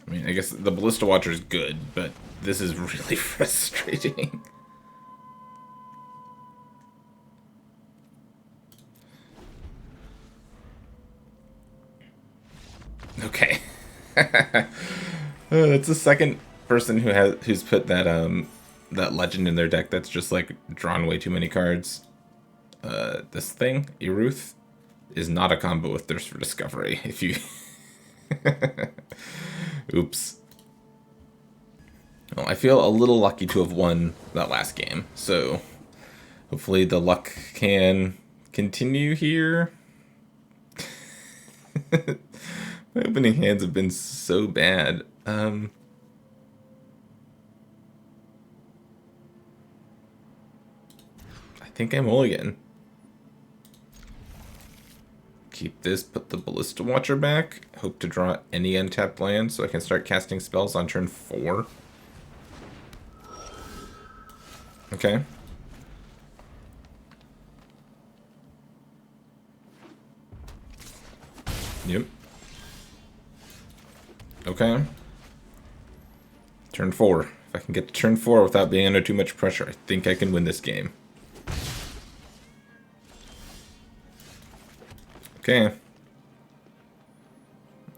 I mean, I guess the Ballista Watcher is good, but this is really frustrating. Okay. That's the second person who's put that that legend in their deck that's just like drawn way too many cards. This thing, Iruth, is not a combo with Thirst for Discovery. If you oops. Well, I feel a little lucky to have won that last game, so hopefully the luck can continue here. My opening hands have been so bad. I think I mulligan. Keep this, put the Ballista Watcher back. Hope to draw any untapped land so I can start casting spells on turn 4. Okay. Yep. Okay. Turn 4. If I can get to turn 4 without being under too much pressure, I think I can win this game. Okay.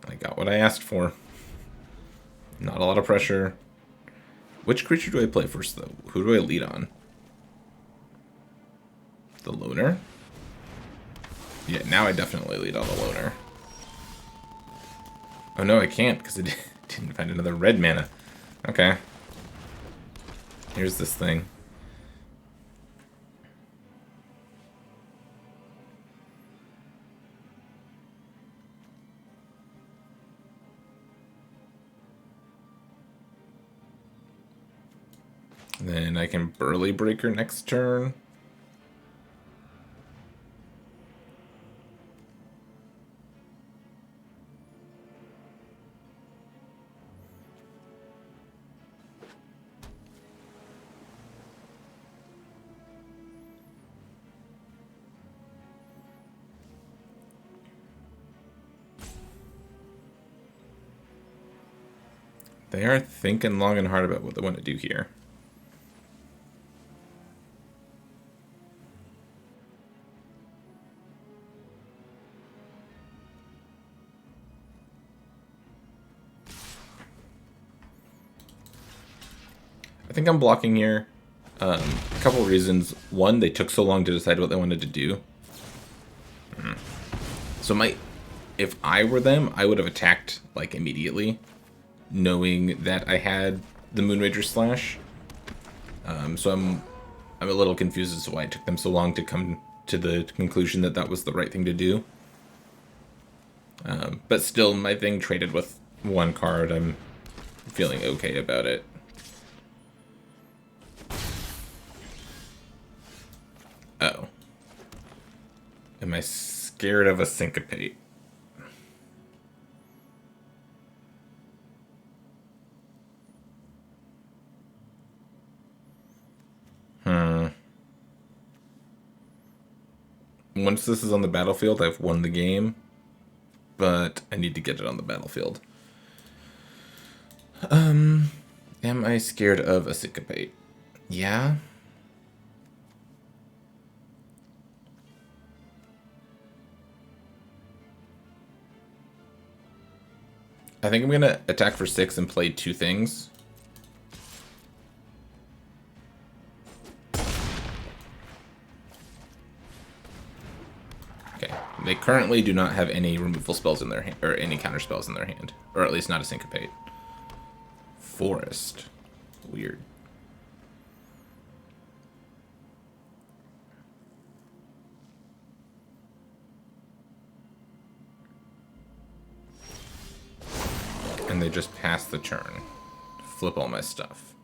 I got what I asked for. Not a lot of pressure. Which creature do I play first, though? Who do I lead on? The Loner? Yeah, now I definitely lead on the Loner. Oh no, I can't, because I didn't find another red mana. Okay. Here's this thing. Then I can Burly Breaker next turn. They are thinking long and hard about what they want to do here. I think I'm blocking here. A couple reasons. One, they took so long to decide what they wanted to do. So if I were them, I would have attacked like immediately, knowing that I had the Moonrager Slash. So I'm a little confused as to why it took them so long to come to the conclusion that that was the right thing to do. But still, my thing traded with one card. I'm feeling okay about it. Oh. Am I scared of a Syncopate? Once this is on the battlefield, I've won the game. But I need to get it on the battlefield. Am I scared of a Syncopate? Yeah. I think I'm going to attack for 6 and play 2 things. Okay. They currently do not have any removal spells in their hand, or any counter spells in their hand. Or at least not a Syncopate. Forest. Weird. And they just pass the turn. Flip all my stuff.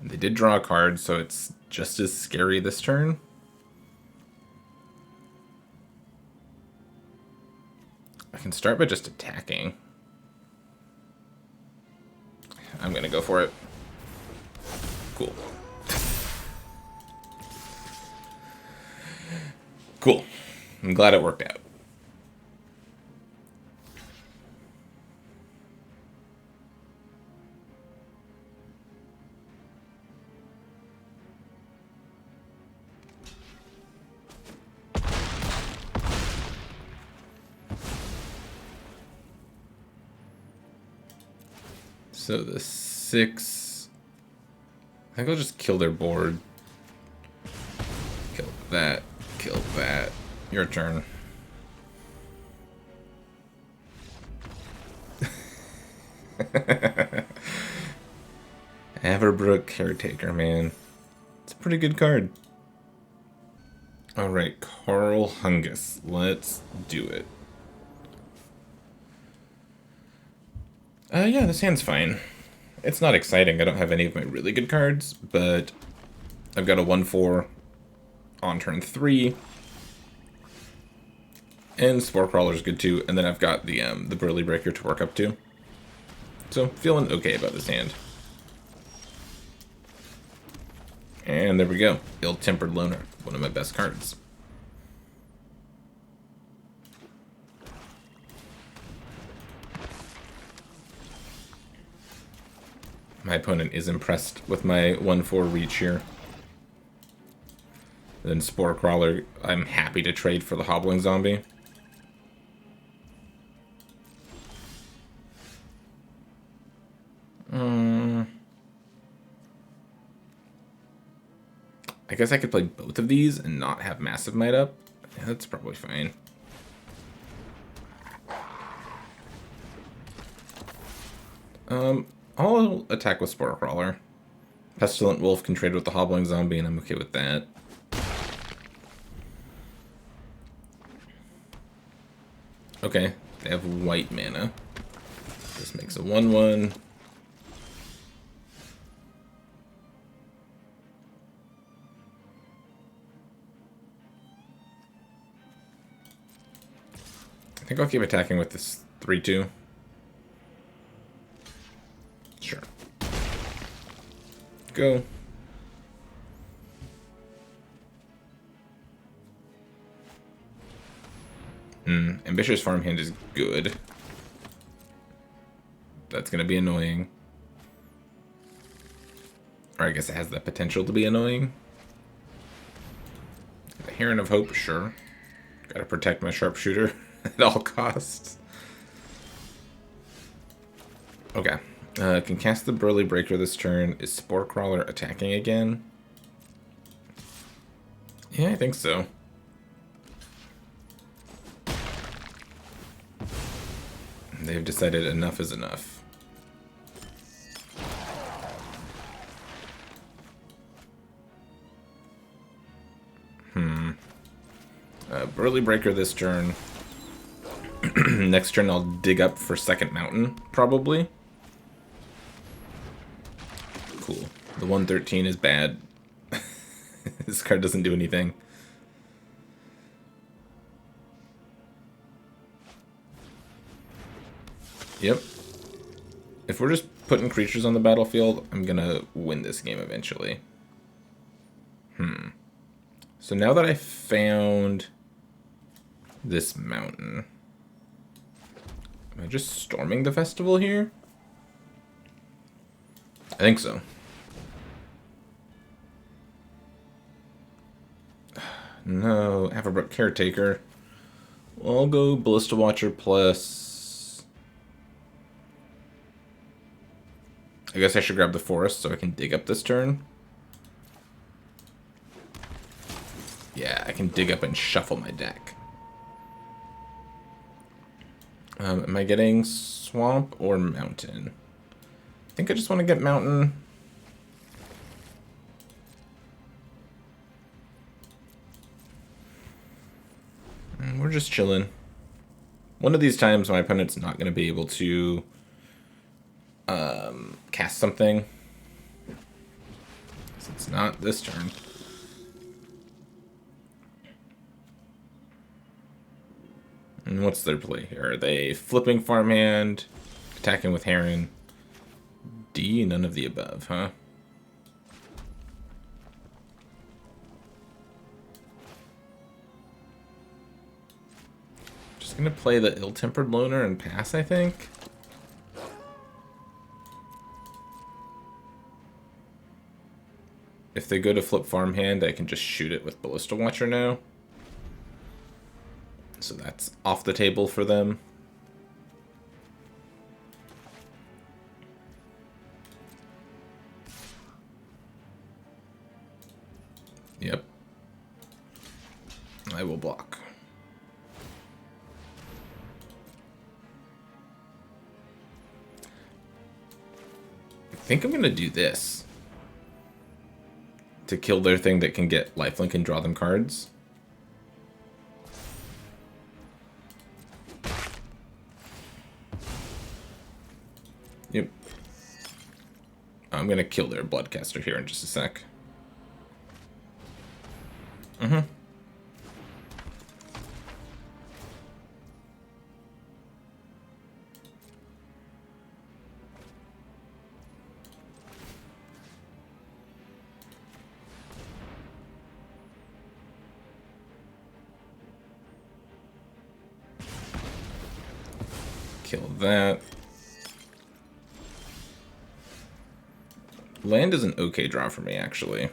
And they did draw a card, so it's just as scary this turn. I can start by just attacking. I'm gonna go for it. Cool. Cool. I'm glad it worked out. So the 6... I think I'll just kill their board. Kill that. Kill that. Your turn. Averbrook Caretaker, man. It's a pretty good card. Alright, Carl Hungus. Let's do it. Yeah, this hand's fine. It's not exciting. I don't have any of my really good cards, but I've got a 1/4 on turn 3. And Spore Crawler's good too, and then I've got the Burly Breaker to work up to. So, feeling okay about this hand. And there we go. Ill-Tempered Loner, one of my best cards. My opponent is impressed with my 1/4 reach here. Then Spore Crawler, I'm happy to trade for the Hobbling Zombie. I guess I could play both of these and not have Massive Might up. Yeah, that's probably fine. I'll attack with Spore Crawler. Pestilent Wolf can trade with the Hobbling Zombie, and I'm okay with that. Okay, they have white mana. This makes a 1/1. I think I'll keep attacking with this 3/2. Sure. Go. Ambitious Farmhand is good. That's gonna be annoying. Or I guess it has the potential to be annoying. The Heron of Hope, sure. Gotta protect my sharpshooter at all costs. Okay. Can cast the Burly Breaker this turn. Is Spore Crawler attacking again? Yeah, I think so. They've decided enough is enough. Burly Breaker this turn. Next turn I'll dig up for second mountain, probably. Cool. The 1/13 is bad. This card doesn't do anything. Yep. If we're just putting creatures on the battlefield, I'm gonna win this game eventually. So now that I found this mountain, am I just storming the festival here? I think so. No, Averbrook Caretaker. Well, I'll go Ballista Watcher plus... I guess I should grab the forest so I can dig up this turn. Yeah, I can dig up and shuffle my deck. Am I getting swamp or mountain? I think I just want to get mountain. We're just chilling. One of these times my opponent's not going to be able to cast something. So it's not this turn. And what's their play here? Are they flipping farmhand, attacking with Heron? D, none of the above, huh? Just gonna play the Ill-Tempered Loner and pass, I think. If they go to flip farmhand, I can just shoot it with Ballista Watcher now. So that's off the table for them. Yep. I will block. I think I'm going to do this. To kill their thing that can get lifelink and draw them cards. Yep. I'm going to kill their Bloodcaster here in just a sec. Kill that. Land is an okay draw for me, actually.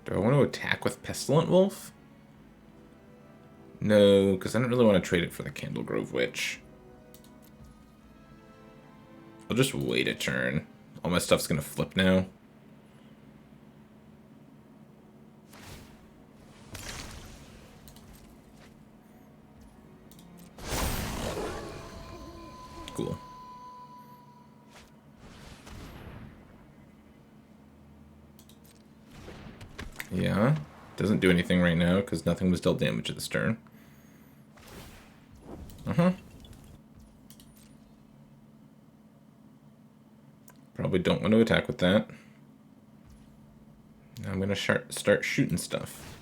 Do I want to attack with Pestilent Wolf? No, because I don't really want to trade it for the Candlegrove Witch. I'll just wait a turn. All my stuff's going to flip now. Cool. Yeah. Doesn't do anything right now because nothing was dealt damage at this turn. Probably don't want to attack with that. Now I'm going to start shooting stuff.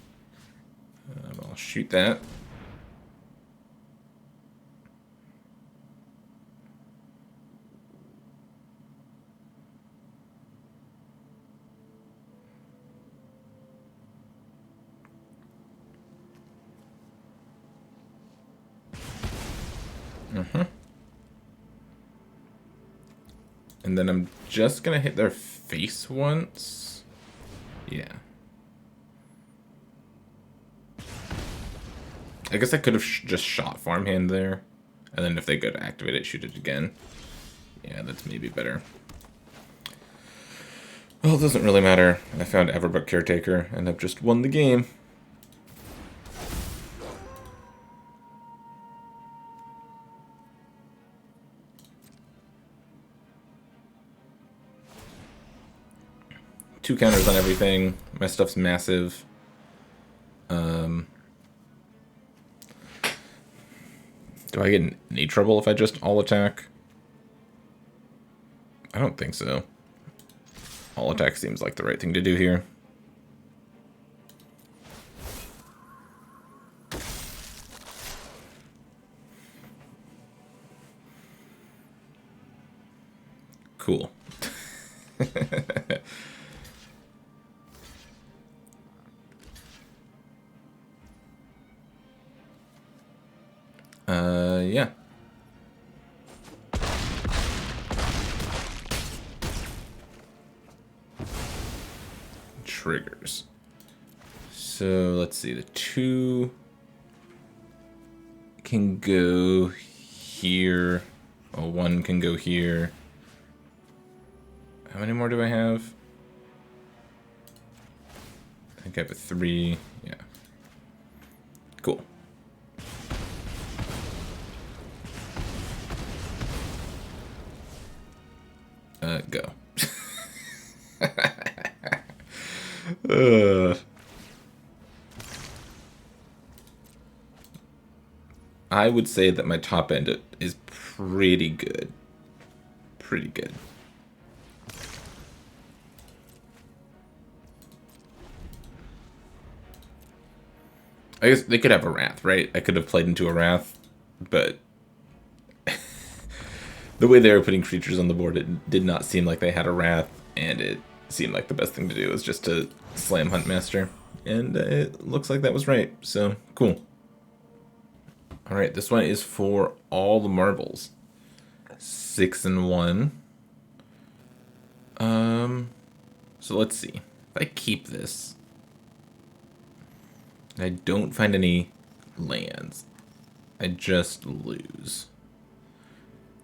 I'll shoot that. And then I'm just going to hit their face once. Yeah. I guess I could have just shot Farmhand there. And then if they go to activate it, shoot it again. Yeah, that's maybe better. Well, it doesn't really matter. I found Everbuck Caretaker and I've just won the game. Two counters on everything. My stuff's massive. Do I get in any trouble if I just all attack? I don't think so. All attack seems like the right thing to do here. Cool. Yeah. Triggers. So let's see, the 2 can go here. Oh, 1 can go here. How many more do I have? I think I have a 3. Yeah. Cool. Go. I would say that my top end is pretty good. Pretty good. I guess they could have a Wrath, right? I could have played into a Wrath, but the way they were putting creatures on the board, it did not seem like they had a Wrath, and it seemed like the best thing to do was just to slam Huntmaster. And it looks like that was right, so cool. Alright, this one is for all the marbles. 6 and 1. So let's see. If I keep this, I don't find any lands, I just lose.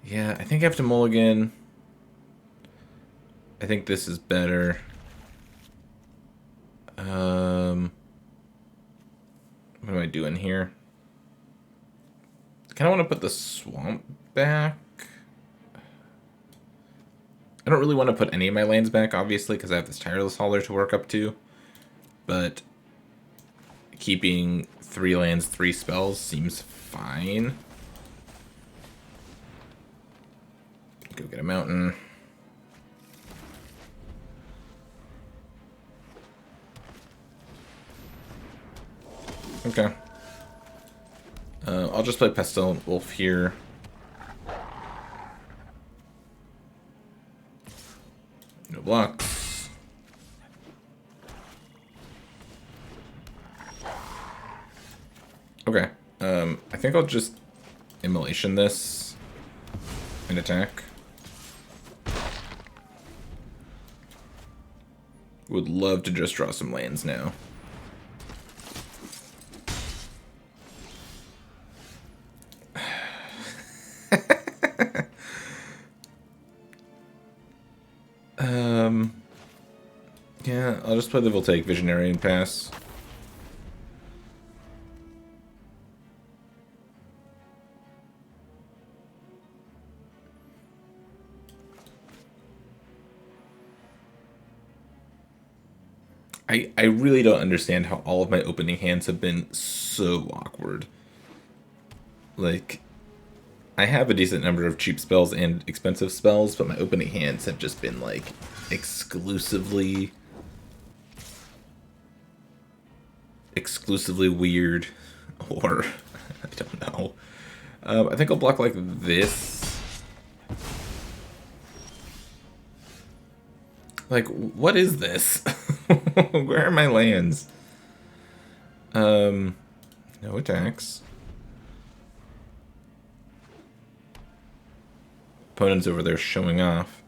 Yeah, I think I have to mulligan. I think this is better. What am I doing here? I kind of want to put the swamp back. I don't really want to put any of my lands back, obviously, because I have this Tireless Hauler to work up to. But keeping 3 lands, 3 spells seems fine. Go get a mountain. Okay. I'll just play Pestilent Wolf here. No blocks. Okay. I think I'll just Immolation this and attack. Would love to just draw some lands now. Yeah, I'll just play the Voltaic Visionary and pass. I really don't understand how all of my opening hands have been so awkward. Like, I have a decent number of cheap spells and expensive spells, but my opening hands have just been, like, exclusively weird. Or, I don't know. I think I'll block like this. Like, what is this? Where are my lands? No attacks. Opponent's over there showing off.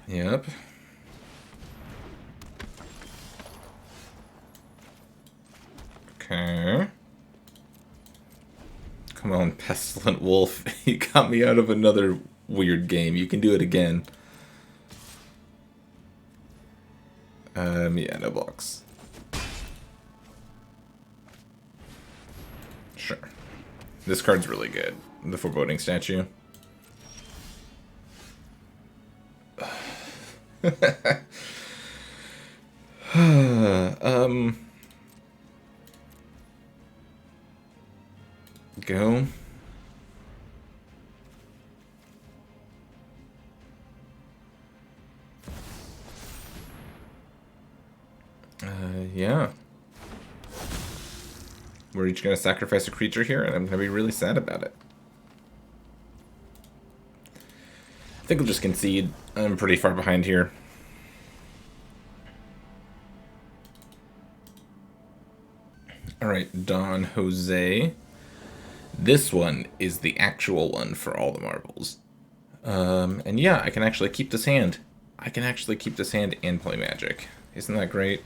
Yep. Okay. Come on, Pestilent Wolf. You got me out of another weird game. You can do it again. Yeah, no blocks. Sure. This card's really good. The Foreboding Statue. Go. Yeah. We're each going to sacrifice a creature here, and I'm going to be really sad about it. I think I'll just concede. I'm pretty far behind here. Alright, Don Jose. This one is the actual one for all the marbles. And yeah, I can actually keep this hand. I can actually keep this hand and play Magic. Isn't that great?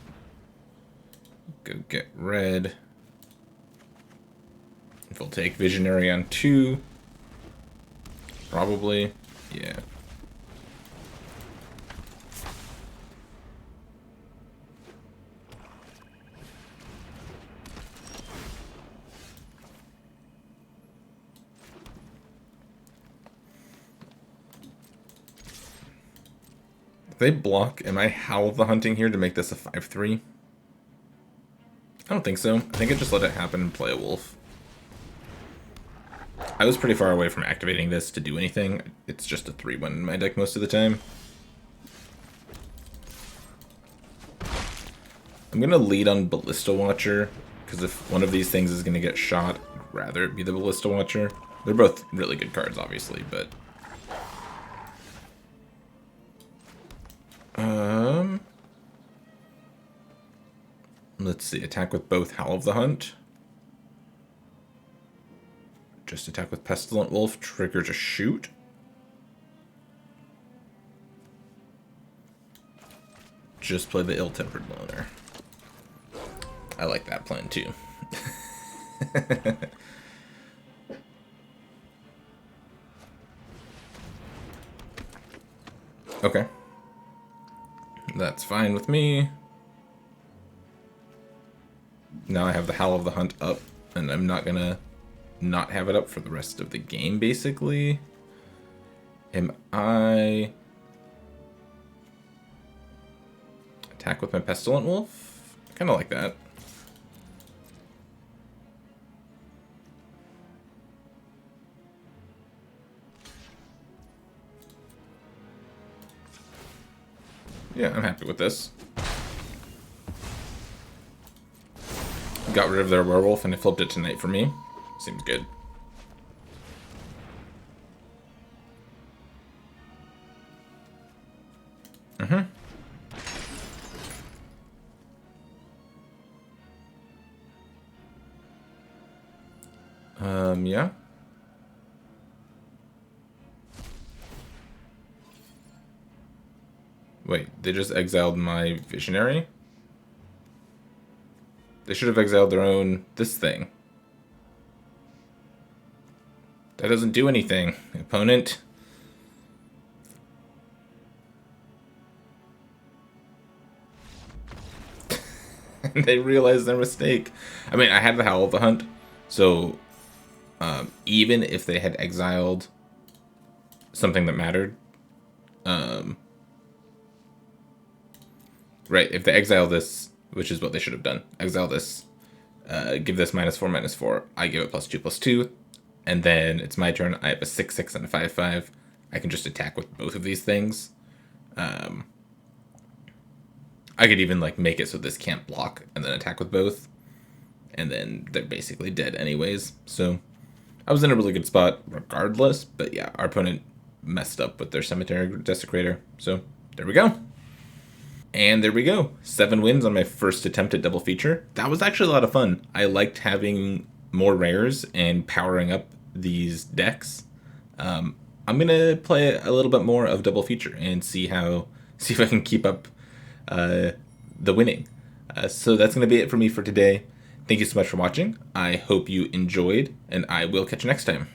Go get red. If we'll take Visionary on 2. Probably. Yeah. If they block, am I Howl the Hunting here to make this a 5/3? I don't think so. I think I just let it happen and play a wolf. I was pretty far away from activating this to do anything. It's just a 3/1 in my deck most of the time. I'm going to lead on Ballista Watcher, because if one of these things is going to get shot, I'd rather it be the Ballista Watcher. They're both really good cards, obviously, but... Let's see, attack with both Howl of the Hunt. Just attack with Pestilent Wolf, trigger to shoot. Just play the Ill-Tempered Loner. I like that plan too. Okay. That's fine with me. Now I have the Howl of the Hunt up, and I'm not gonna not have it up for the rest of the game, basically. Am I... Attack with my Pestilent Wolf? Kinda like that. Yeah, I'm happy with this. Got rid of their werewolf and it flipped it to night for me. Seems good. Yeah. Wait, they just exiled my Visionary? They should have exiled their own... this thing. That doesn't do anything, opponent. They realized their mistake. I mean, I had the Howl of the Hunt, so even if they had exiled something that mattered, right, if they exile this, which is what they should have done, exile this, give this -4/-4, I give it +2/+2, and then it's my turn. I have a 6/6 and a 5/5. I can just attack with both of these things. I could even like make it so this can't block and then attack with both, and then they're basically dead anyways. So I was in a really good spot regardless, but yeah, our opponent messed up with their Cemetery Desecrator. So there we go. And there we go. 7 wins on my first attempt at double feature. That was actually a lot of fun. I liked having more rares and powering up these decks. I'm gonna play a little bit more of double feature and see if I can keep up the winning. So that's gonna be it for me for today. Thank you so much for watching. I hope you enjoyed, and I will catch you next time.